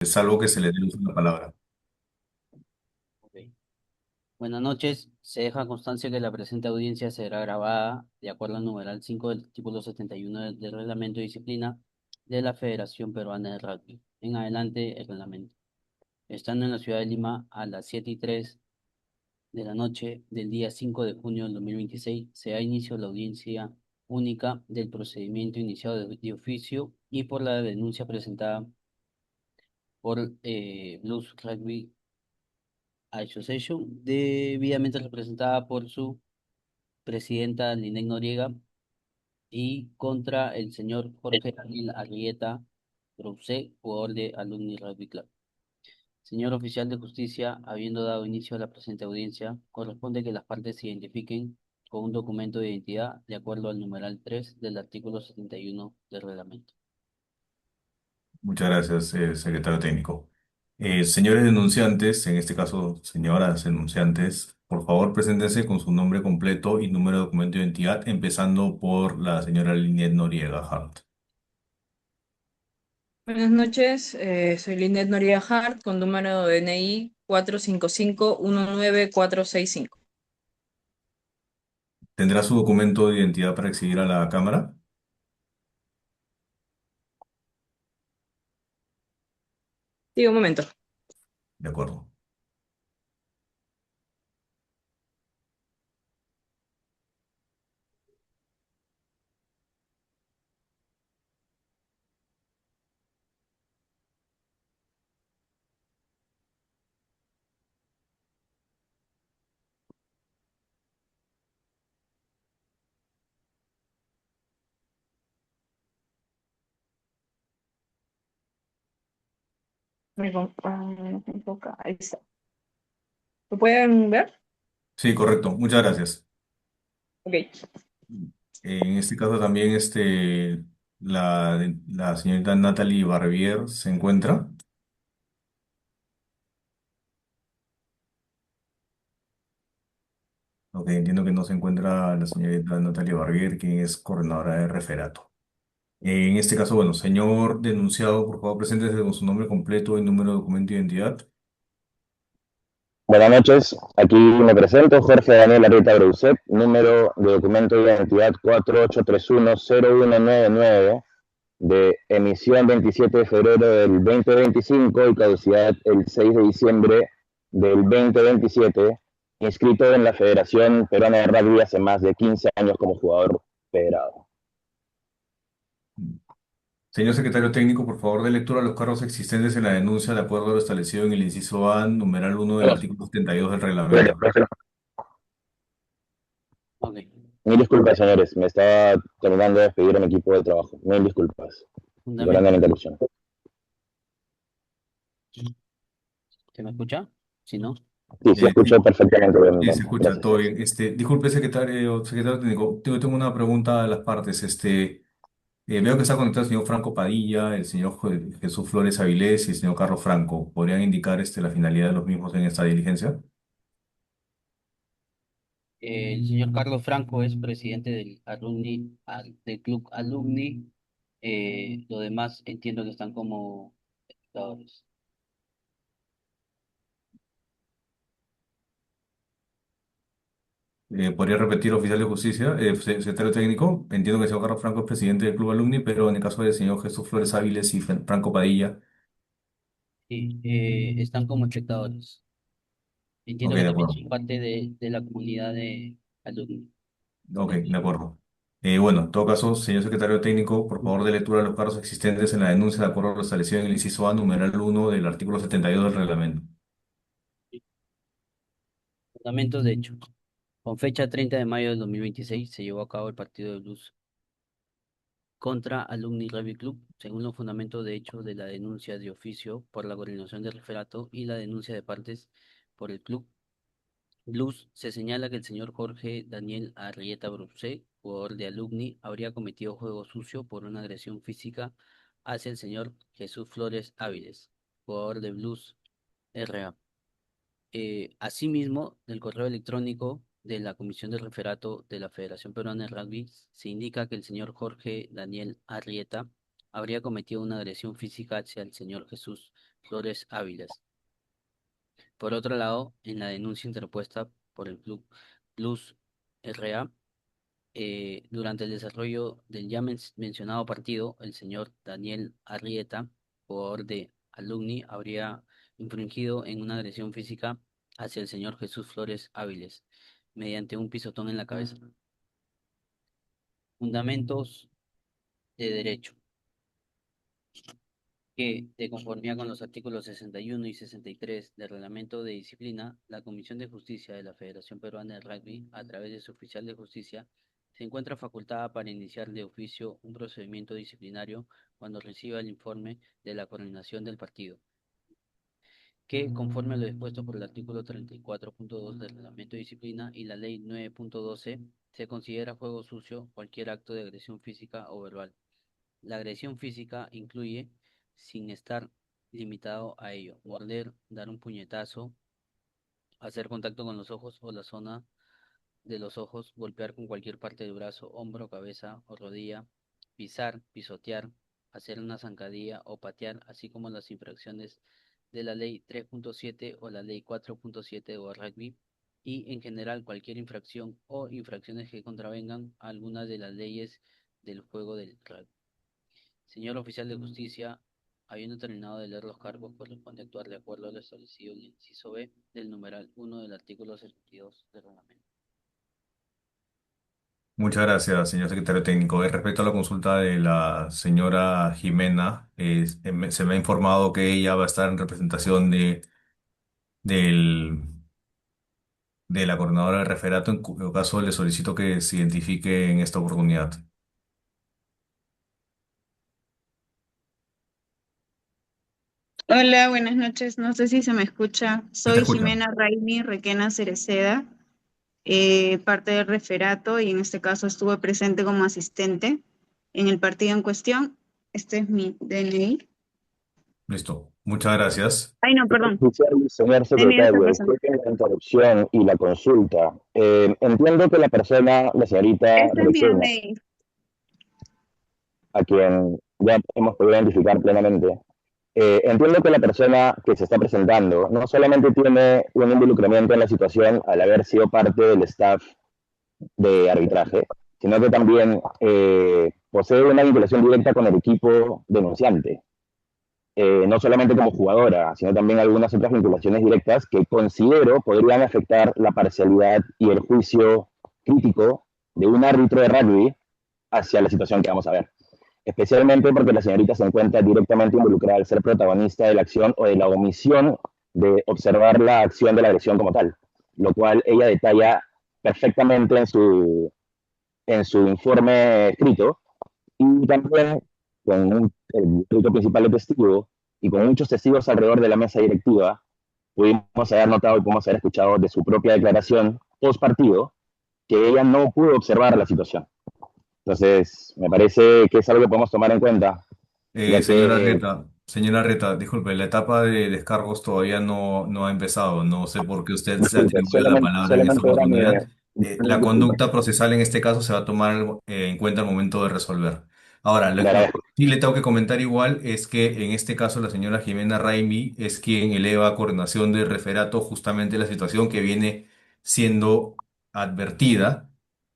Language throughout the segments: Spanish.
salvo que se le dé uso de la palabra. Ok. Buenas noches. Se deja constancia que la presente audiencia será grabada de acuerdo al numeral 5 del artículo 71 del Reglamento de Disciplina de la Federación Peruana de Rugby. En adelante, el reglamento. Estando en la ciudad de Lima a las 7:03 de la noche del día 5 de junio del 2026, se da inicio a la audiencia única del procedimiento iniciado de oficio y por la denuncia presentada por Blues Rugby Association, debidamente representada por su presidenta Linet Noriega y contra el señor Jorge Daniel Arrieta Brousset, jugador de Alumni Rugby Club. Señor oficial de justicia, habiendo dado inicio a la presente audiencia, corresponde que las partes se identifiquen con un documento de identidad de acuerdo al numeral 3 del artículo 71 del reglamento. Muchas gracias, secretario técnico. Señores denunciantes, en este caso, señoras denunciantes, por favor, preséntense con su nombre completo y número de documento de identidad, empezando por la señora Linet Noriega Hart. Buenas noches, soy Linet Noriega Hart con número de DNI 455-19465. ¿Tendrá su documento de identidad para exhibir a la cámara? Sí, un momento. De acuerdo. No se enfoca, ahí está. ¿Lo pueden ver? Sí, correcto. Muchas gracias. Ok. En este caso también la señorita Natalie Barbier se encuentra. Ok, entiendo que no se encuentra la señorita Natalia Barbier, quien es coordinadora de referato. En este caso, bueno, señor denunciado, por favor, preséntese con su nombre completo y número de documento de identidad. Buenas noches, aquí me presento, Jorge Daniel Arrieta Brousset, número de documento de identidad 48310199, de emisión 27 de febrero del 2025 y caducidad el 6 de diciembre del 2027, inscrito en la Federación Peruana de Rugby hace más de 15 años como jugador federado. Señor secretario técnico, por favor, dé lectura a los cargos existentes en la denuncia de acuerdo a lo establecido en el inciso A, numeral 1 del artículo 72 del reglamento. Ok. Mil disculpas, señores, me estaba terminando de despedir a mi equipo de trabajo. Mil disculpas. Perdón Fundamento. la interrupción. ¿Se me escucha? Si no. Sí, se escuchó Sí, perfectamente bien, sí, se escucha todo gracias. bien. Disculpe, secretario técnico, tengo una pregunta de las partes. Veo que está conectado el señor Franco Padilla, el señor Jesús Flores Avilés y el señor Carlos Franco. ¿Podrían indicar la finalidad de los mismos en esta diligencia? El señor Carlos Franco es presidente del del Club Alumni. Lo demás entiendo que están como espectadores. ¿Podría repetir, oficial de justicia? Secretario técnico, entiendo que el señor Carlos Franco es presidente del Club Alumni, pero en el caso del señor Jesús Flores Áviles y Franco Padilla. Sí, están como espectadores. Ok, Entiendo que de también acuerdo. son parte de la comunidad de alumni. Ok, de acuerdo. Bueno, en todo caso, señor secretario técnico, por favor, de lectura a los cargos existentes en la denuncia de acuerdo a lo establecido en el inciso A, numeral 1 del artículo 72 del reglamento. Fundamentos de hecho. Con fecha 30 de mayo del 2026 se llevó a cabo el partido de Blues contra Alumni Rugby Club, según los fundamentos de hecho de la denuncia de oficio por la coordinación del referato y la denuncia de partes por el club. Blues se señala que el señor Jorge Daniel Arrieta Brucé, jugador de Alumni, habría cometido juego sucio por una agresión física hacia el señor Jesús Flores Áviles, jugador de Blues RA. Asimismo, del correo electrónico de la Comisión de Referato de la Federación Peruana de Rugby se indica que el señor Jorge Daniel Arrieta habría cometido una agresión física hacia el señor Jesús Flores Áviles. Por otro lado, en la denuncia interpuesta por el Club Plus RA, durante el desarrollo del ya mencionado partido, el señor Daniel Arrieta, jugador de Alumni, habría infringido en una agresión física hacia el señor Jesús Flores Áviles, mediante un pisotón en la cabeza. Fundamentos de derecho. Que, de conformidad con los artículos 61 y 63 del Reglamento de Disciplina, la Comisión de Justicia de la Federación Peruana de Rugby, a través de su oficial de justicia, se encuentra facultada para iniciar de oficio un procedimiento disciplinario cuando reciba el informe de la coordinación del partido, que, conforme a lo dispuesto por el artículo 34.2 del Reglamento de Disciplina y la Ley 9.12, se considera juego sucio cualquier acto de agresión física o verbal. La agresión física incluye, sin estar limitado a ello, morder, dar un puñetazo, hacer contacto con los ojos o la zona de los ojos, golpear con cualquier parte del brazo, hombro, cabeza o rodilla, pisar, pisotear, hacer una zancadilla o patear, así como las infracciones de la ley 3.7 o la ley 4.7 o rugby, y en general cualquier infracción o infracciones que contravengan algunas de las leyes del juego del rugby. Señor oficial de justicia, habiendo terminado de leer los cargos, corresponde actuar de acuerdo a lo establecido en el inciso B del numeral 1 del artículo 72 del reglamento. Muchas gracias, señor secretario técnico. Respecto a la consulta de la señora Jimena, se me ha informado que ella va a estar en representación del, de la coordinadora de referato, en cuyo caso le solicito que se identifique en esta oportunidad. Hola, buenas noches. No sé si se me escucha. ¿Se te Soy escucha? Jimena Raimi Requena Cereceda, parte del referato, y en este caso estuve presente como asistente en el partido en cuestión. Este es mi DNI. Listo. Muchas gracias. Ay, no, perdón. Oficial, señor DNI de esta secretario, persona. disculpe la interrupción y la consulta. Entiendo que la persona, la señorita Este es mi Requena, DNI. a quien ya hemos podido identificar plenamente, entiendo que la persona que se está presentando no solamente tiene un involucramiento en la situación al haber sido parte del staff de arbitraje, sino que también posee una vinculación directa con el equipo denunciante. No solamente como jugadora, sino también algunas otras vinculaciones directas que considero podrían afectar la parcialidad y el juicio crítico de un árbitro de rugby hacia la situación que vamos a ver. Especialmente porque la señorita se encuentra directamente involucrada al ser protagonista de la acción o de la omisión de observar la acción de la agresión como tal, lo cual ella detalla perfectamente en su informe escrito, y también con el escrito principal de testigo y con muchos testigos alrededor de la mesa directiva, pudimos haber notado y pudimos haber escuchado de su propia declaración post partido que ella no pudo observar la situación. Entonces, me parece que es algo que podemos tomar en cuenta, ya que Señora Reta, disculpe, la etapa de descargos todavía no ha empezado. No sé por qué usted se disculpe, atribuye la palabra en esta solamente era oportunidad. La mi disculpa. conducta procesal en este caso se va a tomar en cuenta al momento de resolver. Ahora, Le lo que agradezco. sí le tengo que comentar igual es que en este caso la señora Jimena Raimi es quien eleva a coordinación de referato justamente la situación que viene siendo advertida.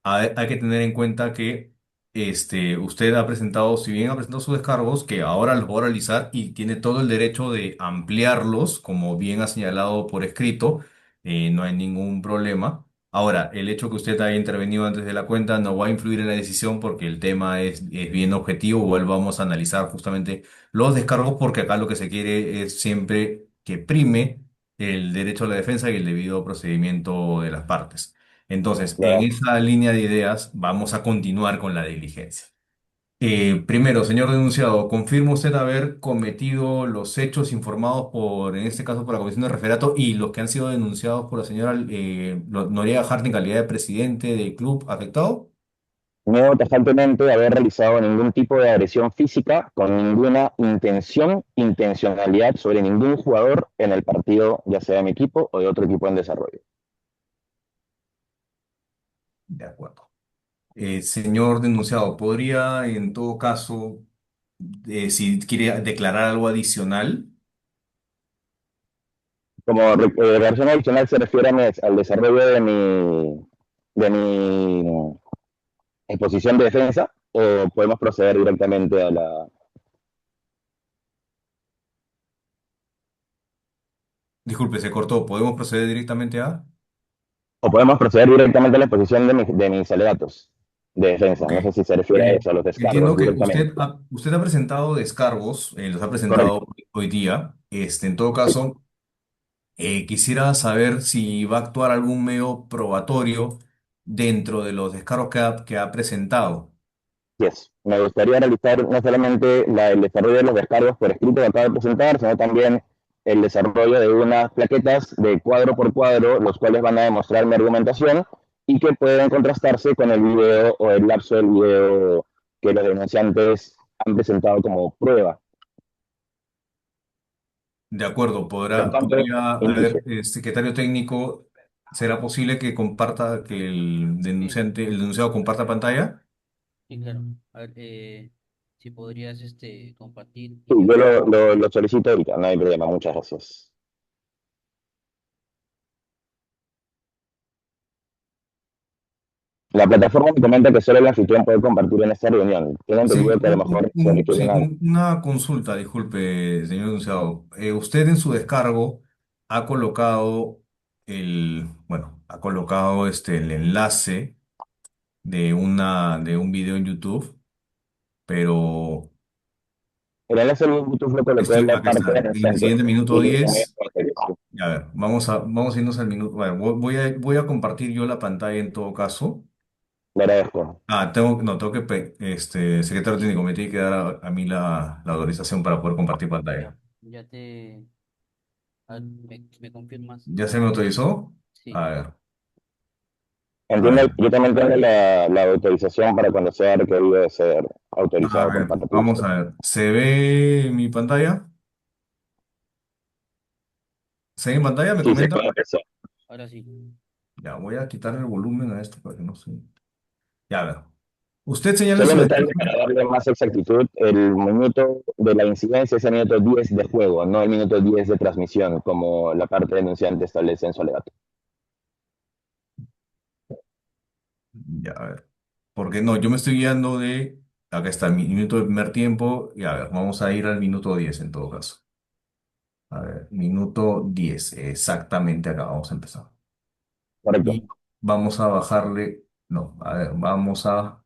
Hay que tener en cuenta que usted ha presentado, si bien ha presentado sus descargos, que ahora los va a realizar y tiene todo el derecho de ampliarlos, como bien ha señalado por escrito, no hay ningún problema. Ahora, el hecho que usted haya intervenido antes de la cuenta no va a influir en la decisión porque el tema es bien objetivo. Igual vamos a analizar justamente los descargos porque acá lo que se quiere es siempre que prime el derecho a la defensa y el debido procedimiento de las partes. Entonces, Le en agradezco. esa línea de ideas vamos a continuar con la diligencia. Primero, señor denunciado, ¿confirma usted haber cometido los hechos informados por, en este caso, por la Comisión de Referato y los que han sido denunciados por la señora Noriega Hart en calidad de presidente del club afectado? Niego tajantemente haber realizado ningún tipo de agresión física con ninguna intencionalidad sobre ningún jugador en el partido, ya sea de mi equipo o de otro equipo en desarrollo. De acuerdo. Señor denunciado, ¿podría en todo caso, si quiere declarar algo adicional? Como versión adicional se refiere al desarrollo de mi exposición de defensa, o podemos proceder directamente a la... Disculpe, se cortó. ¿Podemos proceder directamente a? O podemos proceder directamente a la exposición de mis alegatos de defensa. Ok. No sé si se refiere a eso, a los descargos Entiendo que directamente. usted ha presentado descargos, los ha Correcto. presentado hoy día. En todo caso, quisiera saber si va a actuar algún medio probatorio dentro de los descargos que ha presentado. Yes. Me gustaría realizar no solamente el desarrollo de los descargos por escrito que acabo de presentar, sino también el desarrollo de unas plaquetas de cuadro por cuadro, los cuales van a demostrar mi argumentación y que pueden contrastarse con el video o el lapso del video que los denunciantes han presentado como prueba. De acuerdo, Por tanto, podría, a inicio. ver, secretario técnico, ¿será posible que comparta, que Sí, el denunciado comparta pantalla? sí, claro. A ver, si podrías compartir Sí, y yo yo te... lo solicito ahorita, no hay problema, muchas gracias. La plataforma me comenta que solo el anfitrión puede compartir en esta reunión. Tengo Sí, entendido que a lo mejor se requiere sí, una... una consulta, disculpe, señor denunciado. Usted en su descargo ha colocado ha colocado el enlace de un video en YouTube, pero El enlace de YouTube lo colocó en la acá parte está, de en el anunciante. siguiente minuto Y en el 10. A ver, vamos a irnos al minuto. Bueno, voy a compartir yo la pantalla en todo caso. le agradezco. Tengo que, secretario técnico, me tiene que dar a mí la autorización para poder compartir Ya, pantalla. ya te... a ver, me confirmas. ¿Ya se me autorizó? Sí, A ver, a Entiendo, ver, yo también tengo la autorización para cuando sea requerido de ser autorizado por parte de vamos usted. a ver. ¿Se ve mi pantalla? ¿Se ve en pantalla? ¿Me Sí, se comenta? puede empezar. ahora sí. Ya, voy a quitar el volumen a esto para que no se... Ya, a ver. Usted señala en Solo su un detalle descargo. para darle más exactitud, el minuto de la incidencia es el minuto 10 de juego, no el minuto 10 de transmisión, como la parte denunciante establece en su alegato. Ya, a ver. Porque no, yo me estoy guiando de... Acá está el minuto del primer tiempo. Y a ver, vamos a ir al minuto 10 en todo caso. A ver, minuto 10 exactamente acá vamos a empezar. Correcto. Y vamos a bajarle, no, a ver, vamos a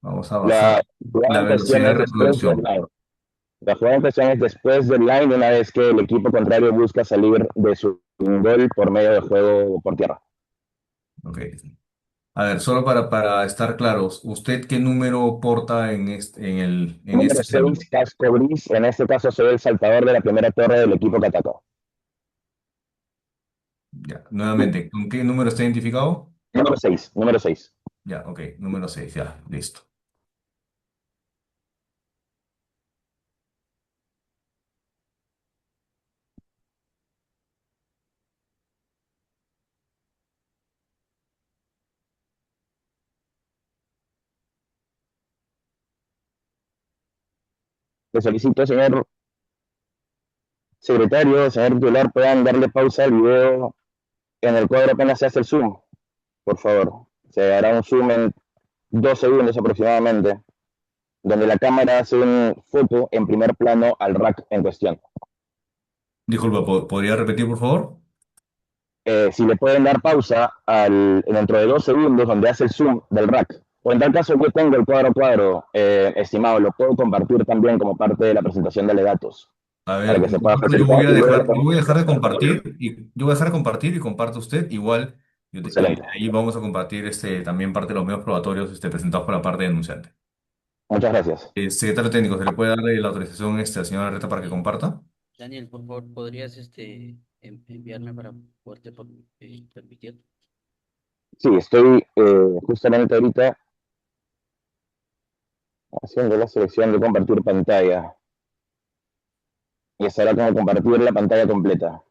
La bajar jugada la en cuestión velocidad de es después del reproducción. line. La jugada en cuestión es después del line, una vez que el equipo contrario busca salir de su gol por medio de juego por tierra. Ok. A ver, solo para estar claros, ¿usted qué número porta en Número este 6, escenario? casco gris. En este caso soy el saltador de la primera torre del equipo que atacó. Ya, nuevamente, ¿con qué número está identificado? Número 6, número 6. Ya, ok, número 6 ya, listo. Le solicito, señor secretario, señor titular, puedan darle pausa al video en el cuadro apenas se hace el zoom, por favor. Se hará un zoom en 2 segundos aproximadamente, donde la cámara hace una foto en primer plano al rack en cuestión. Disculpa, ¿podría repetir, por favor? Si le pueden dar pausa dentro de 2 segundos donde hace el zoom del rack. O en tal caso yo tengo el cuadro a cuadro, estimado, lo puedo compartir también como parte de la presentación de alegatos A para ver, que se pueda yo facilitar voy a y luego lo dejar, yo podemos voy a dejar de hacer. compartir y comparte usted. Igual, y Excelente. ahí vamos a compartir también parte de los medios probatorios presentados por la parte denunciante. Muchas gracias. Secretario técnico, ¿se le puede darle la autorización al señor Arreta para que Sí. comparta? Daniel, por favor, ¿podrías enviarme para poderte permitir? Sí, estoy justamente ahorita haciendo la selección de compartir pantalla y estará como compartir la pantalla completa.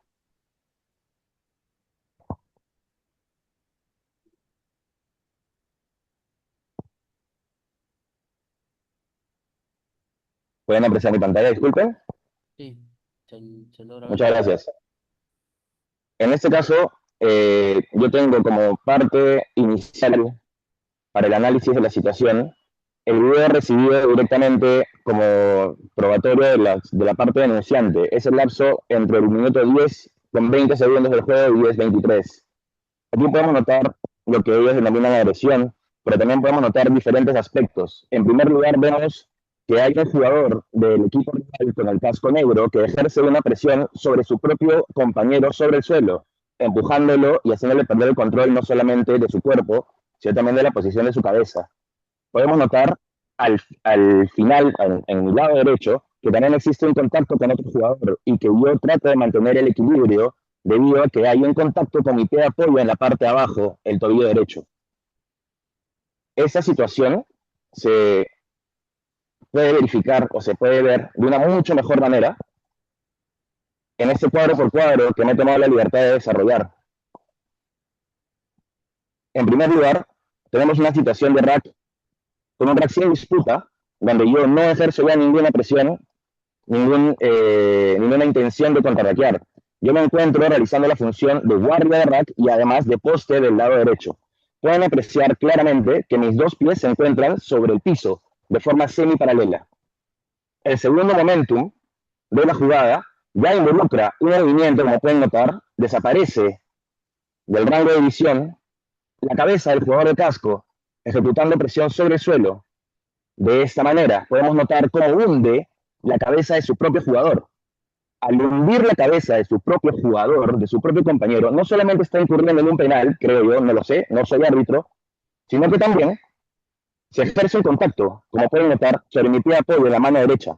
¿Pueden apreciar mi pantalla? Disculpen. Sí, se logra ver Muchas perfecto. gracias. En este caso, yo tengo como parte inicial para el análisis de la situación el video recibido directamente como probatorio de la parte denunciante. Es el lapso entre el minuto 10 con 20 segundos del juego y 10:23. Aquí podemos notar lo que ellos denominan agresión, pero también podemos notar diferentes aspectos. En primer lugar, vemos que hay un jugador del equipo rival con el casco negro que ejerce una presión sobre su propio compañero sobre el suelo, empujándolo y haciéndole perder el control no solamente de su cuerpo, sino también de la posición de su cabeza. Podemos notar al final, en mi lado derecho, que también existe un contacto con otro jugador y que yo trato de mantener el equilibrio debido a que hay un contacto con mi pie de apoyo en la parte de abajo, el tobillo derecho. Esa situación se puede verificar o se puede ver de una mucho mejor manera en este cuadro por cuadro que me he tomado la libertad de desarrollar. En primer lugar, tenemos una situación de rack con un rack sin disputa, donde yo no ejerzo ya ninguna presión, ninguna intención de contrarraquear. Yo me encuentro realizando la función de guardia de rack y además de poste del lado derecho. Pueden apreciar claramente que mis dos pies se encuentran sobre el piso, de forma semiparalela. El segundo momentum de la jugada ya involucra un movimiento, como pueden notar, desaparece del rango de visión la cabeza del jugador de casco, ejecutando presión sobre el suelo. De esta manera, podemos notar cómo hunde la cabeza de su propio jugador. Al hundir la cabeza de su propio jugador, de su propio compañero, no solamente está incurriendo en un penal, creo yo, no lo sé, no soy árbitro, sino que también se ejerce un contacto, como pueden notar, sobre mi pie de apoyo en la mano derecha.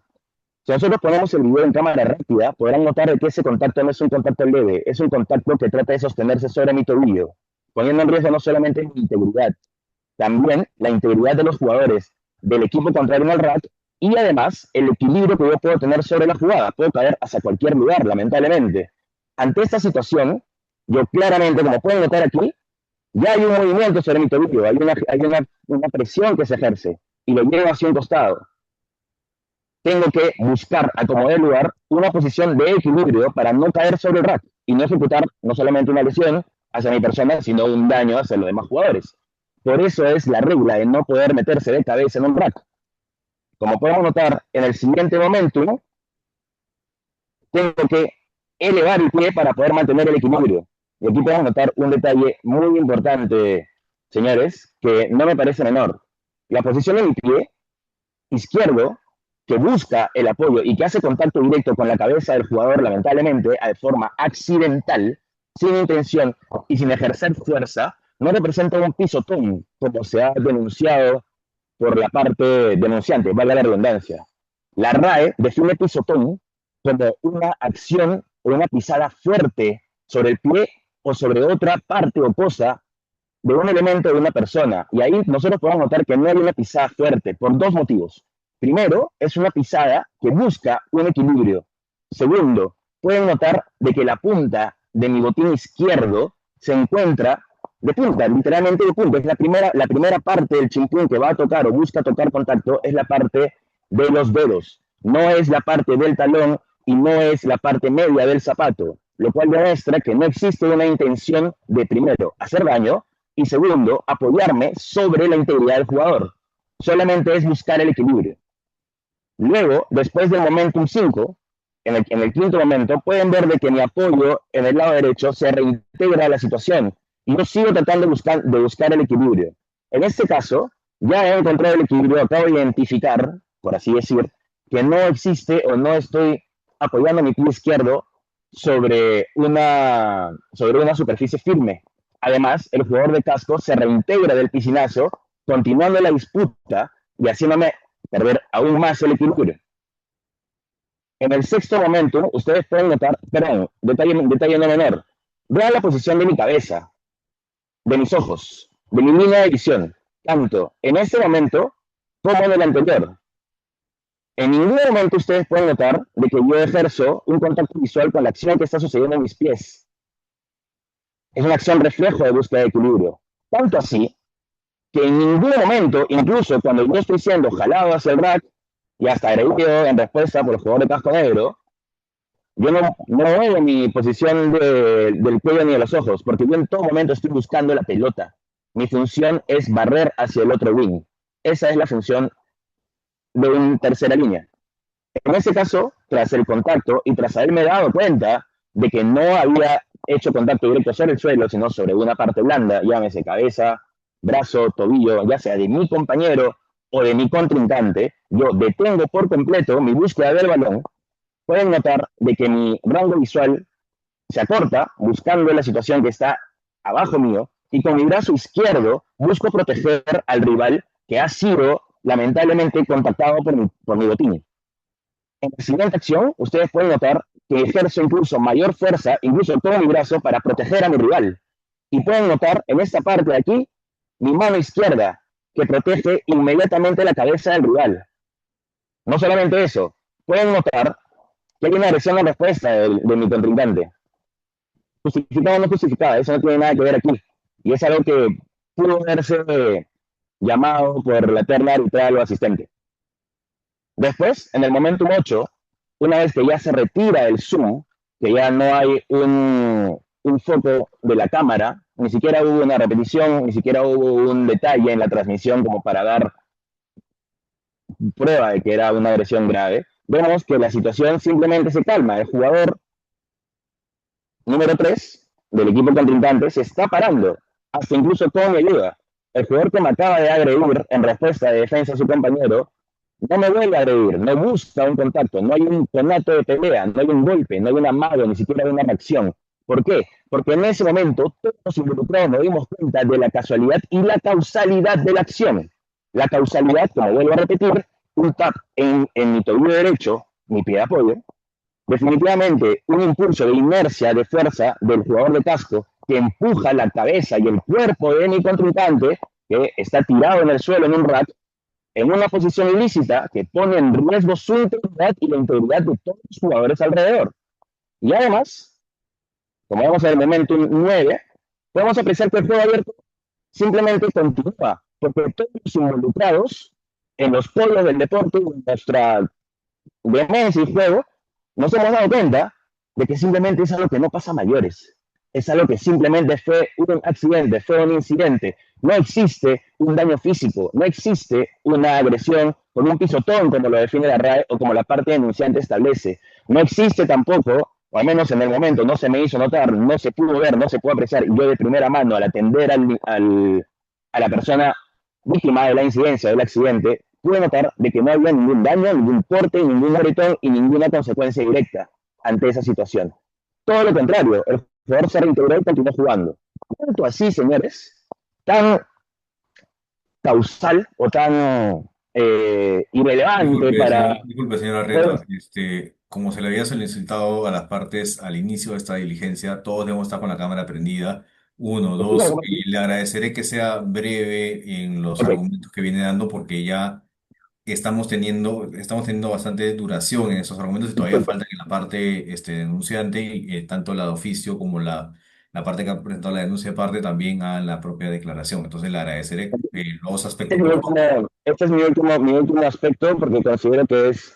Si nosotros ponemos el video en cámara rápida, podrán notar que ese contacto no es un contacto leve, es un contacto que trata de sostenerse sobre mi tobillo, poniendo en riesgo no solamente mi integridad, también la integridad de los jugadores del equipo contrario en el rack y además el equilibrio que yo puedo tener sobre la jugada. Puedo caer hacia cualquier lugar, lamentablemente. Ante esta situación, yo claramente, como pueden notar aquí, ya hay un movimiento sobre mi tobillo, hay una presión que se ejerce y lo llevo hacia un costado. Tengo que buscar, a como dé lugar, una posición de equilibrio para no caer sobre el rack y no ejecutar no solamente una lesión hacia mi persona, sino un daño hacia los demás jugadores. Por eso es la regla de no poder meterse de cabeza en un rack. Como podemos notar, en el siguiente momento, tengo que elevar el pie para poder mantener el equilibrio. Y aquí podemos notar un detalle muy importante, señores, que no me parece menor. La posición de mi pie izquierdo, que busca el apoyo y que hace contacto directo con la cabeza del jugador, lamentablemente, de forma accidental, sin intención y sin ejercer fuerza, no representa un pisotón, como se ha denunciado por la parte denunciante, valga la redundancia. La RAE define pisotón como una acción o una pisada fuerte sobre el pie o sobre otra parte o cosa de un elemento de una persona. Y ahí nosotros podemos notar que no hay una pisada fuerte por dos motivos. Primero, es una pisada que busca un equilibrio. Segundo, pueden notar de que la punta de mi botín izquierdo se encuentra de punta, literalmente de punta. Es la primera parte del chimpún que va a tocar o busca tocar contacto, es la parte de los dedos. No es la parte del talón y no es la parte media del zapato, lo cual demuestra que no existe una intención de, primero, hacer daño y segundo, apoyarme sobre la integridad del jugador. Solamente es buscar el equilibrio. Luego, después del momentum 5, en el quinto momento, pueden ver de que mi apoyo en el lado derecho se reintegra a la situación y yo sigo tratando de buscar el equilibrio. En este caso, ya he encontrado el equilibrio, acabo de identificar, por así decir, que no existe o no estoy apoyando mi pie izquierdo sobre una superficie firme. Además, el jugador de casco se reintegra del piscinazo, continuando la disputa y haciéndome perder aún más el equilibrio. En el sexto momento, ustedes pueden notar, detalle no menor, vean la posición de mi cabeza, de mis ojos, de mi línea de visión, tanto en este momento como en el anterior. En ningún momento ustedes pueden notar de que yo ejerzo un contacto visual con la acción que está sucediendo en mis pies. Es una acción reflejo de búsqueda de equilibrio. Tanto así que en ningún momento, incluso cuando yo estoy siendo jalado hacia el rack y hasta agredido en respuesta por el jugador de casco negro, Yo no muevo mi posición del cuello ni de los ojos, porque yo en todo momento estoy buscando la pelota. Mi función es barrer hacia el otro wing. Esa es la función de una tercera línea. En ese caso, tras el contacto y tras haberme dado cuenta de que no había hecho contacto directo sobre el suelo, sino sobre una parte blanda, llámese cabeza, brazo, tobillo, ya sea de mi compañero o de mi contrincante, yo detengo por completo mi búsqueda del balón. Pueden notar de que mi rango visual se acorta buscando la situación que está abajo mío y con mi brazo izquierdo busco proteger al rival que ha sido lamentablemente contactado por mi botín. En la siguiente acción, ustedes pueden notar que ejerzo incluso mayor fuerza, incluso todo mi brazo, para proteger a mi rival. Y pueden notar en esta parte de aquí mi mano izquierda, que protege inmediatamente la cabeza del rival. No solamente eso, pueden notar que hay una agresión en respuesta de mi contrincante. Justificada o no justificada, eso no tiene nada que ver aquí. Y es algo que pudo verse llamado por la terna arbitral o asistente. Después, en el momentum 8, una vez que ya se retira el zoom, que ya no hay un foco de la cámara, ni siquiera hubo una repetición, ni siquiera hubo un detalle en la transmisión como para dar prueba de que era una agresión grave, vemos que la situación simplemente se calma. El jugador número 3 del equipo contrincante se está parando, hasta incluso con mi ayuda. El jugador que me acaba de agredir en respuesta de defensa a su compañero no me vuelve a agredir, no busca un contacto, no hay un conato de pelea, no hay un golpe, no hay una mano, ni siquiera hay una reacción. ¿Por qué? Porque en ese momento todos los involucrados nos dimos cuenta de la casualidad y la causalidad de la acción. La causalidad, como vuelvo a repetir, un tap en mi tobillo derecho, mi pie de apoyo, definitivamente un impulso de inercia, de fuerza del jugador de casco que empuja la cabeza y el cuerpo de mi contrincante, que está tirado en el suelo en un rack, en una posición ilícita que pone en riesgo su integridad y la integridad de todos los jugadores alrededor. Y además, como vemos en el momento 9, podemos apreciar que el juego abierto simplemente continúa, porque todos los involucrados en los polos del deporte, en nuestra vehemencia y juego, nos hemos dado cuenta de que simplemente es algo que no pasa a mayores. Es algo que simplemente fue un accidente, fue un incidente. No existe un daño físico, no existe una agresión con un pisotón como lo define la RAE o como la parte denunciante establece. No existe tampoco, o al menos en el momento no se me hizo notar, no se pudo ver, no se pudo apreciar. Y yo de primera mano al atender a la persona víctima de la incidencia del accidente, pude notar de que no había ningún daño, ningún corte, ningún moretón y ninguna consecuencia directa ante esa situación. Todo lo contrario, el jugador se reintegró y continuó jugando. Tanto así, señores, tan causal o tan irrelevante para... Disculpe, señora Reta, como se le había solicitado a las partes al inicio de esta diligencia, todos debemos estar con la cámara prendida. Uno, dos, le agradeceré que sea breve en los Ok, argumentos que viene dando porque ya estamos teniendo bastante duración en esos argumentos y todavía disculpe. falta que la parte denunciante, tanto la de oficio como la parte que ha presentado la denuncia de parte, también a la propia declaración. Entonces le agradeceré los Este aspectos, es mi por último, favor. este es mi último aspecto porque considero que es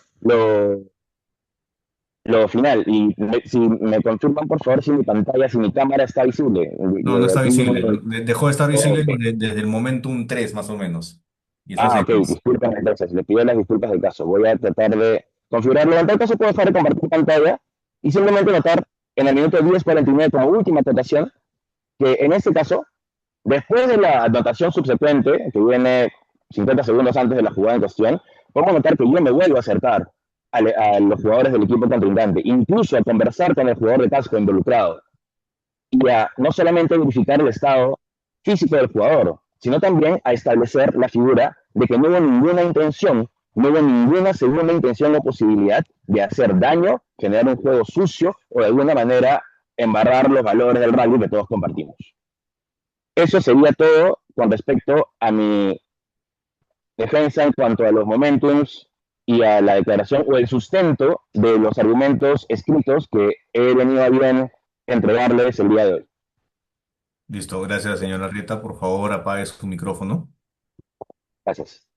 lo final. Y si me confirman, por favor, si mi pantalla, si mi cámara está visible. No, no está Aquí visible. no- Dejó de estar visible Ok. desde el momentum 3 más o menos. Y eso Ah, se ok, inicia. disculpen entonces, le pido las disculpas del caso. Voy a tratar de configurarlo. En tal caso puedo dejar de compartir pantalla y simplemente notar en el minuto 10:49 como última anotación que en este caso, después de la anotación subsecuente, que viene 50 segundos antes de la jugada en cuestión, podemos notar que yo me vuelvo a acercar a los jugadores del equipo contrincante, incluso a conversar con el jugador de casco involucrado y a no solamente verificar el estado físico del jugador, sino también a establecer la figura de que no hubo ninguna intención, no hubo ninguna segunda intención o posibilidad de hacer daño, generar un juego sucio o de alguna manera embarrar los valores del rugby que todos compartimos. Eso sería todo con respecto a mi defensa en cuanto a los momentums y a la declaración o el sustento de los argumentos escritos que he venido a bien entregarles el día de hoy. Listo, gracias, señora Rieta. Por favor, apague su micrófono. Gracias.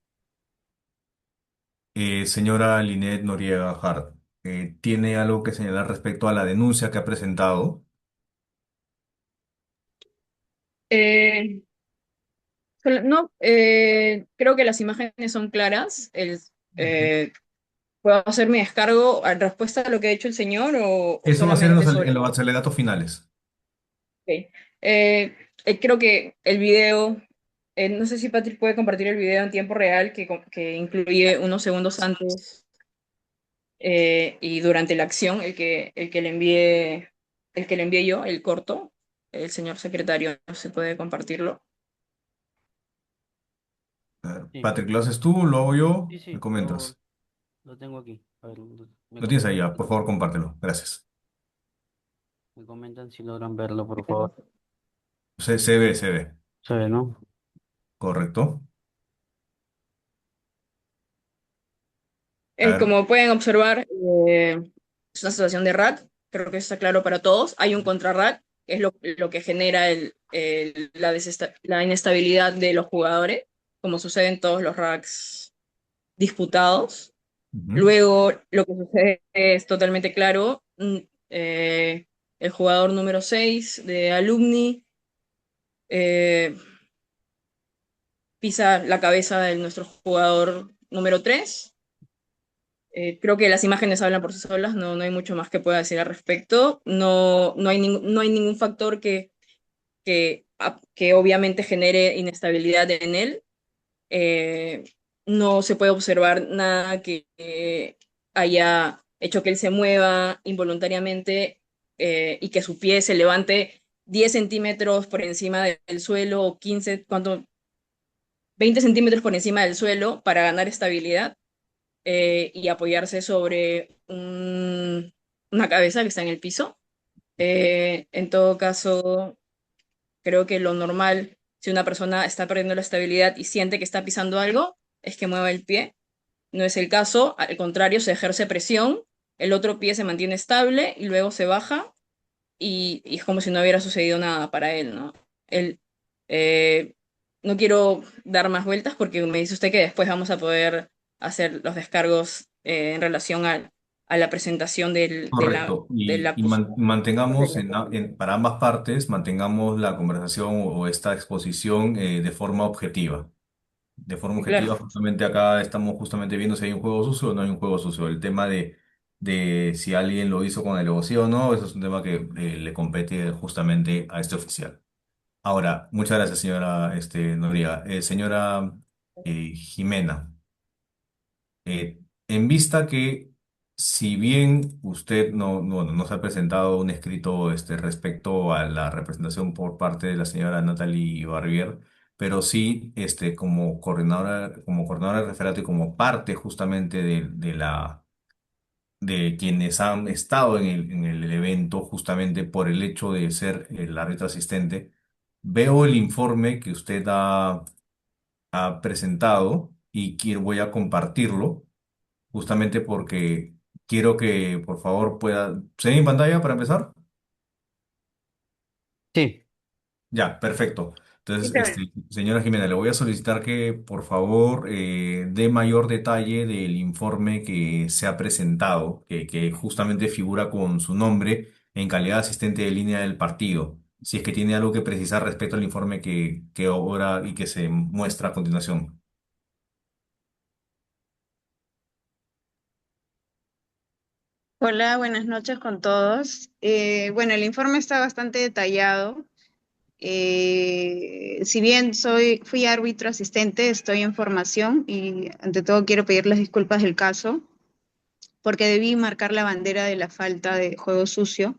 Señora Linet Noriega Hart. ¿Tiene algo que señalar respecto a la denuncia que ha presentado? Eh, no, creo que las imágenes son claras. Ujú. ¿Puedo hacer mi descargo en respuesta a lo que ha hecho el señor o Eso va a ser en solamente sobre... en los alegatos finales. Ok. Creo que el video, no sé si Patrick puede compartir el video en tiempo real que incluye unos segundos antes y durante la acción, el que le envié yo, el corto, el señor secretario, no se puede compartirlo. A ver, Sí, Patrick, ¿lo haces tú? ¿Lo hago yo? sí, ¿Me sí, comentas? lo tengo aquí. A ver, Lo tienes ahí ya, por favor, compártelo. Gracias. me comentan si logran verlo, por favor. Se ve. Se ve, ¿no? Correcto. A ver. Como pueden observar, es una situación de RAT, creo que está claro para todos. Hay un contra-RAT, que es lo que genera la inestabilidad de los jugadores, como sucede en todos los racks disputados. Ujú. Luego, lo que sucede es totalmente claro. Eh, el jugador número 6 de Alumni eh, pisa la cabeza de nuestro jugador número 3. Creo que las imágenes hablan por sí solas, no hay mucho más que pueda decir al respecto. No hay ningún factor que obviamente genere inestabilidad en él. Eh, no se puede observar nada que haya hecho que él se mueva involuntariamente y que su pie se levante 10 centímetros por encima del suelo o 15, ¿cuánto? 20 centímetros por encima del suelo para ganar estabilidad y apoyarse sobre una cabeza que está en el piso. En todo caso, creo que lo normal, si una persona está perdiendo la estabilidad y siente que está pisando algo, es que mueva el pie. No es el caso, al contrario, se ejerce presión, el otro pie se mantiene estable y luego se baja y es como si no hubiera sucedido nada para él, ¿no? Él, eh, no quiero dar más vueltas porque me dice usted que después vamos a poder hacer los descargos en relación a la presentación Correcto. del Mantengamos acusatorio. para ambas partes, mantengamos la conversación o esta exposición de forma objetiva. De forma Sí, claro. objetiva, justamente acá estamos justamente viendo si hay un juego sucio o no hay un juego sucio. El tema de si alguien lo hizo con alevosía o no, eso es un tema que le compete justamente a este oficial. Ahora, muchas gracias, señora Noriega. Señora Jimena, en vista que si bien usted no se ha presentado un escrito respecto a la representación por parte de la señora Natalie Barbier, pero sí como coordinadora de referato y como parte justamente de quienes han estado en el evento justamente por el hecho de ser el árbitro asistente, veo el informe que usted ha presentado y voy a compartirlo justamente porque quiero que por favor pueda... ¿Se ve en pantalla para empezar? Sí, Ya, perfecto. Sí, Entonces, está bien. señora Jimena, le voy a solicitar que por favor dé mayor detalle del informe que se ha presentado, que justamente figura con su nombre en calidad de asistente de línea del partido. Si es que tiene algo que precisar respecto al informe que ahora y que se muestra a continuación. Hola, buenas noches con todos. Bueno, el informe está bastante detallado. Si bien fui árbitro asistente, estoy en formación y ante todo quiero pedir las disculpas del caso porque debí marcar la bandera de la falta de juego sucio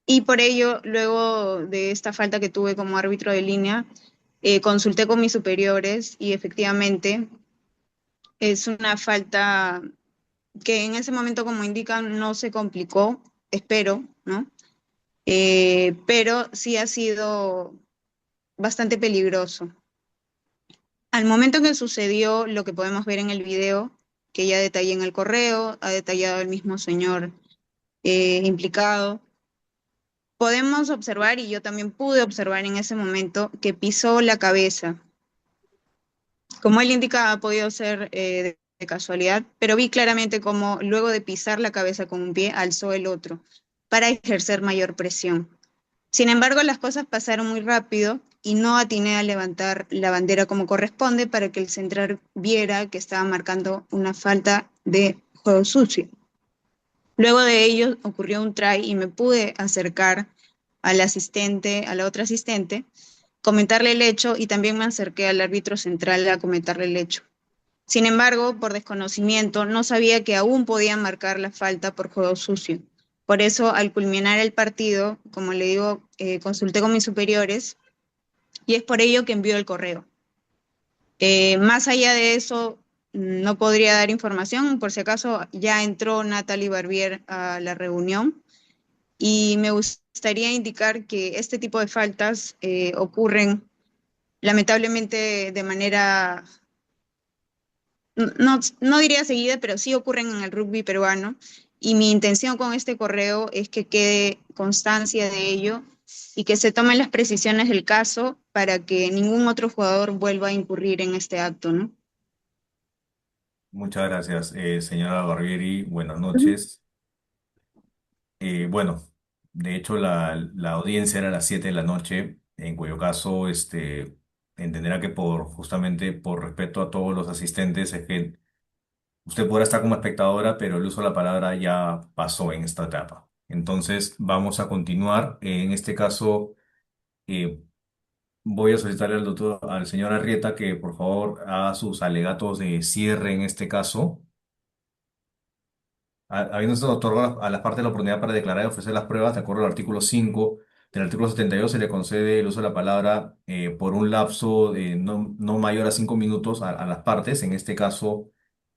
y por ello, luego de esta falta que tuve como árbitro de línea, consulté con mis superiores y efectivamente es una falta que en ese momento, como indican, no se complicó, espero, ¿no? Pero sí ha sido bastante peligroso. Al momento en que sucedió lo que podemos ver en el video, que ya detallé en el correo, ha detallado el mismo señor implicado, podemos observar, y yo también pude observar en ese momento, que pisó la cabeza. Como él indica, ha podido ser de casualidad, pero vi claramente cómo luego de pisar la cabeza con un pie, alzó el otro para ejercer mayor presión. Sin embargo, las cosas pasaron muy rápido y no atiné a levantar la bandera como corresponde para que el central viera que estaba marcando una falta de juego sucio. Luego de ello ocurrió un try y me pude acercar al asistente, a la otra asistente, comentarle el hecho y también me acerqué al árbitro central a comentarle el hecho. Sin embargo, por desconocimiento, no sabía que aún podían marcar la falta por juego sucio. Por eso, al culminar el partido, como le digo, consulté con mis superiores y es por ello que envió el correo. Más allá de eso, no podría dar información. Por si acaso, ya entró Natalie Barbier a la reunión y me gustaría indicar que este tipo de faltas ocurren lamentablemente de manera, no diría seguida, pero sí ocurren en el rugby peruano. Y mi intención con este correo es que quede constancia de ello y que se tomen las precisiones del caso para que ningún otro jugador vuelva a incurrir en este acto, ¿no? Muchas gracias, señora Barbieri. Buenas Ujú. noches. Bueno, de hecho la audiencia era a las 7 de la noche, en cuyo caso entenderá que justamente por respeto a todos los asistentes es que usted podrá estar como espectadora, pero el uso de la palabra ya pasó en esta etapa. Entonces vamos a continuar. En este caso eh, voy a solicitarle al señor Arrieta que por favor haga sus alegatos de cierre en este caso. Habiéndose otorgado a las partes la oportunidad para declarar y ofrecer las pruebas, de acuerdo al artículo 5 del artículo 72, se le concede el uso de la palabra por un lapso de no mayor a 5 minutos a las partes. En este caso,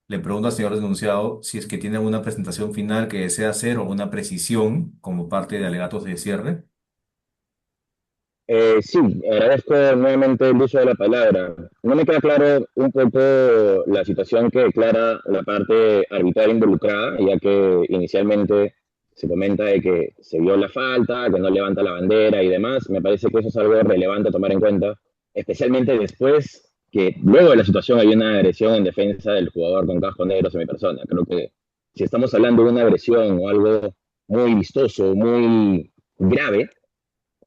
le pregunto al señor denunciado si es que tiene alguna presentación final que desea hacer o alguna precisión como parte de alegatos de cierre. Sí, agradezco nuevamente el uso de la palabra. No me queda claro un poco la situación que declara la parte arbitral involucrada, ya que inicialmente se comenta de que se vio la falta, que no levanta la bandera y demás. Me parece que eso es algo relevante a tomar en cuenta, especialmente después que luego de la situación hay una agresión en defensa del jugador con casco negro hacia mi persona. Creo que si estamos hablando de una agresión o algo muy vistoso, muy grave,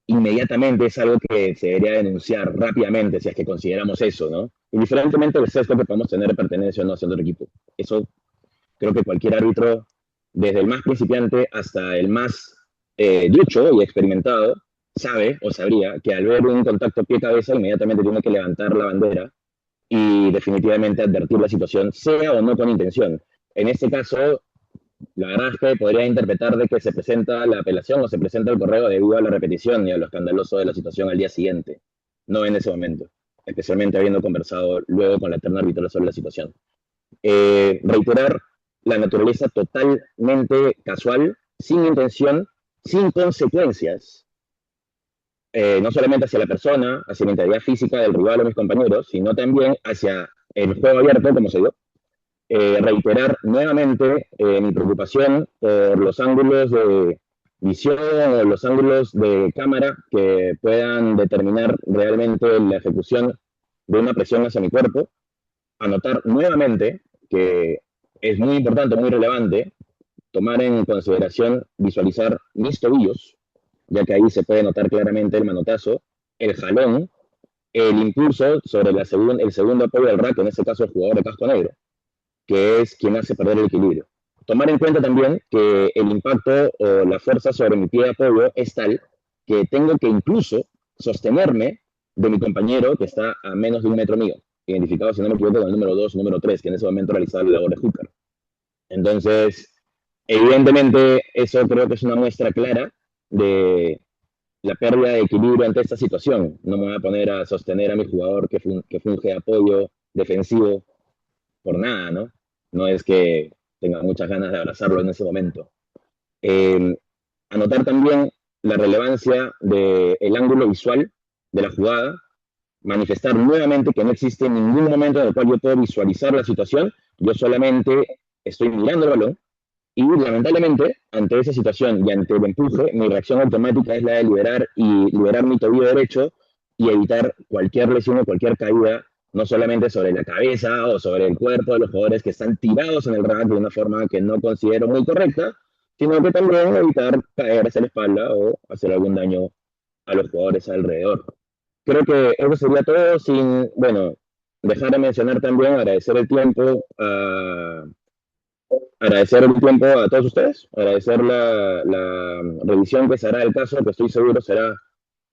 inmediatamente es algo que se debería denunciar rápidamente si es que consideramos eso, ¿no? Indiferentemente del sesgo que podamos tener de pertenencia o no hacia otro equipo. Eso creo que cualquier árbitro, desde el más principiante hasta el más ducho y experimentado, sabe o sabría que al ver un contacto pie-cabeza inmediatamente tiene que levantar la bandera y definitivamente advertir la situación, sea o no con intención. En este caso, la verdad es que podría interpretar de que se presenta la apelación o se presenta el correo debido a la repetición y a lo escandaloso de la situación al día siguiente, no en ese momento, especialmente habiendo conversado luego con la terna arbitral sobre la situación. Reiterar la naturaleza totalmente casual, sin intención, sin consecuencias, no solamente hacia la persona, hacia la integridad física del rival o mis compañeros, sino también hacia el juego abierto, como se dio, reiterar nuevamente mi preocupación por los ángulos de visión o los ángulos de cámara que puedan determinar realmente la ejecución de una presión hacia mi cuerpo. Anotar nuevamente que es muy importante, muy relevante, tomar en consideración, visualizar mis tobillos, ya que ahí se puede notar claramente el manotazo, el jalón, el impulso sobre el segundo apoyo del rack, en este caso el jugador de casco negro, que es quien hace perder el equilibrio. Tomar en cuenta también que el impacto o la fuerza sobre mi pie de apoyo es tal que tengo que incluso sostenerme de mi compañero que está a menos de 1 metro mío, identificado, si no me equivoco, con el número 2, número 3, que en ese momento realizaba la labor de hooker. Entonces, evidentemente, eso creo que es una muestra clara de la pérdida de equilibrio ante esta situación. No me voy a poner a sostener a mi jugador que funge de apoyo defensivo por nada, ¿no? No es que tenga muchas ganas de abrazarlo en ese momento. Eh, Anotar también la relevancia del ángulo visual de la jugada, manifestar nuevamente que no existe ningún momento en el cual yo puedo visualizar la situación, yo solamente estoy mirando el balón y lamentablemente ante esa situación y ante el empuje, mi reacción automática es la de liberar mi tobillo derecho y evitar cualquier lesión o cualquier caída no solamente sobre la cabeza o sobre el cuerpo de los jugadores que están tirados en el rack de una forma que no considero muy correcta, sino que también evitar caer hacia la espalda o hacer algún daño a los jugadores alrededor. Creo que eso sería todo sin, bueno, dejar de mencionar también, agradecer el tiempo a todos ustedes, agradecer la revisión que se hará del caso, que estoy seguro será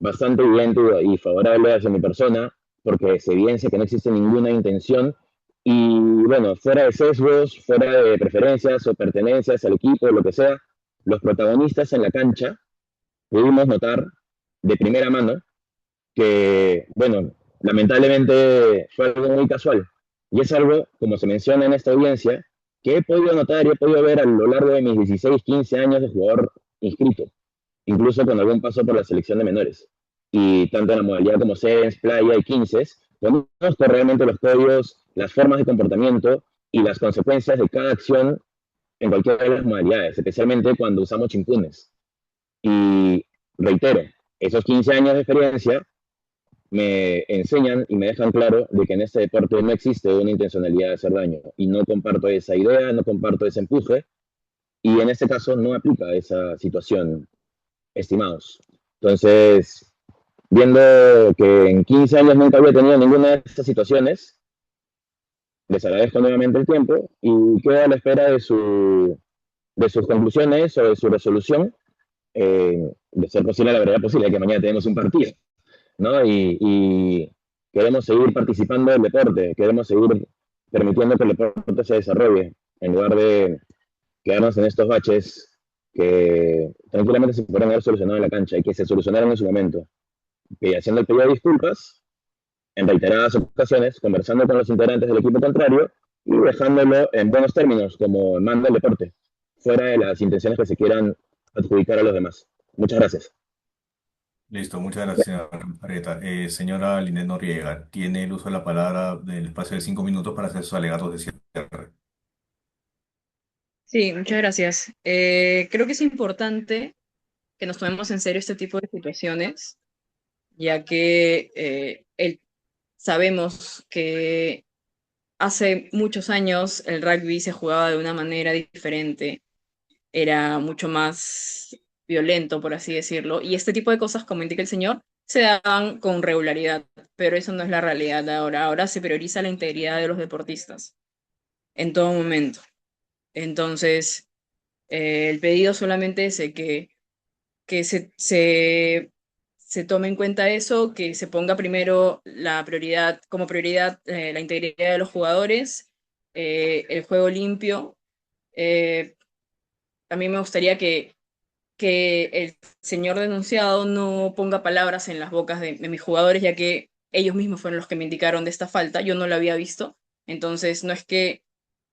bastante evidente y favorable hacia mi persona, porque se evidencia que no existe ninguna intención. Y bueno, fuera de sesgos, fuera de preferencias o pertenencias al equipo, lo que sea, los protagonistas en la cancha pudimos notar de primera mano que, bueno, lamentablemente fue algo muy casual. Y es algo, como se menciona en esta audiencia, que he podido notar y he podido ver a lo largo de mis 16, 15 años de jugador inscrito, incluso con algún paso por la selección de menores. Y tanto en la modalidad como Sevens, Playa y 15, conozco realmente los códigos, las formas de comportamiento y las consecuencias de cada acción en cualquiera de las modalidades, especialmente cuando usamos chimpunes. Y reitero, esos 15 años de experiencia me enseñan y me dejan claro de que en este deporte no existe una intencionalidad de hacer daño. Y no comparto esa idea, no comparto ese empuje. Y en este caso no aplica esa situación, estimados. Entonces, viendo que en 15 años nunca había tenido ninguna de estas situaciones, les agradezco nuevamente el tiempo y quedo a la espera de sus conclusiones o de su resolución, de ser posible, la verdad posible, que mañana tenemos un partido. ¿No? Y queremos seguir participando del deporte, queremos seguir permitiendo que el deporte se desarrolle, en lugar de quedarnos en estos baches que tranquilamente se podrían haber solucionado en la cancha y que se solucionaron en su momento. Y haciendo el pedido de disculpas, en reiteradas ocasiones, conversando con los integrantes del equipo contrario y dejándolo en buenos términos, como manda el deporte, fuera de las intenciones que se quieran adjudicar a los demás. Muchas gracias. Listo, muchas gracias, señora Arieta. Señora Linet Noriega, tiene el uso de la palabra del espacio de 5 minutos para hacer sus alegatos de cierre. Sí, muchas gracias. Creo que es importante que nos tomemos en serio este tipo de situaciones, ya que sabemos que hace muchos años el rugby se jugaba de una manera diferente, era mucho más violento, por así decirlo, y este tipo de cosas, como indica el señor, se daban con regularidad, pero eso no es la realidad de ahora. Ahora se prioriza la integridad de los deportistas en todo momento. Entonces, el pedido solamente es de que se tome en cuenta eso, que se ponga primero la prioridad, como prioridad, la integridad de los jugadores, el juego limpio. Eh, También me gustaría que el señor denunciado no ponga palabras en las bocas de mis jugadores, ya que ellos mismos fueron los que me indicaron de esta falta, yo no la había visto, entonces no es que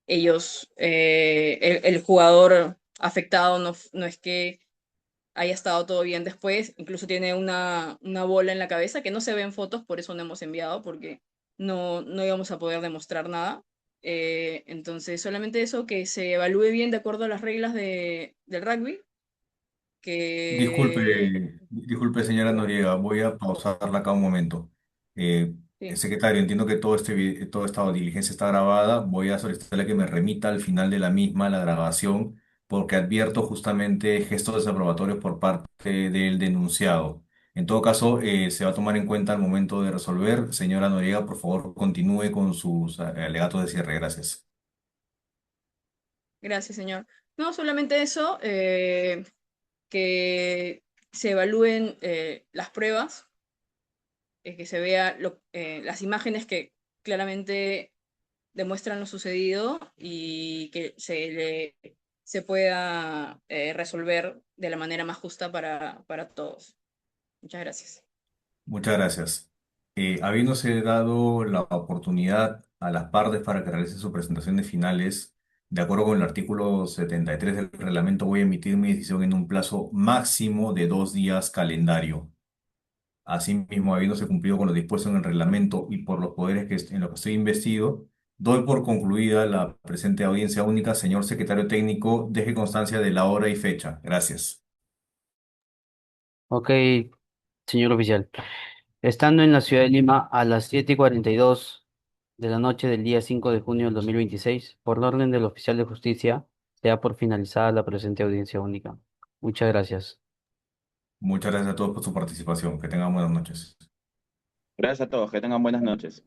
ellos, el jugador afectado no es que haya estado todo bien después, incluso tiene una bola en la cabeza que no se ve en fotos, por eso no hemos enviado, porque no íbamos a poder demostrar nada. Entonces, solamente eso, que se evalúe bien de acuerdo a las reglas del rugby, que... Disculpe, señora Noriega, voy a pausarla acá un momento. Eh, Sí, Secretario, entiendo que toda esta diligencia está grabada. Voy a solicitarle que me remita al final de la misma la grabación, porque advierto justamente gestos desaprobatorios por parte del denunciado. En todo caso, se va a tomar en cuenta al momento de resolver. Señora Noriega, por favor, continúe con sus alegatos de cierre. Gracias. gracias, señor. No, solamente eso, que se evalúen las pruebas, que se vea las imágenes que claramente demuestran lo sucedido y que se pueda resolver de la manera más justa para todos. Muchas gracias. Muchas gracias. Habiéndose dado la oportunidad a las partes para que realicen sus presentaciones finales, de acuerdo con el artículo 73 del reglamento, voy a emitir mi decisión en un plazo máximo de 2 días calendario. Asimismo, habiéndose cumplido con lo dispuesto en el reglamento y por los poderes en los que estoy investido, doy por concluida la presente audiencia única. Señor secretario técnico, deje constancia de la hora y fecha. Gracias. Ok, señor oficial. Estando en la ciudad de Lima a las 7:42 de la noche del día 5 de junio del 2026, por la orden del oficial de justicia, se da por finalizada la presente audiencia única. Muchas gracias. Muchas gracias a todos por su participación. Que tengan buenas noches. Gracias a todos, que tengan buenas noches.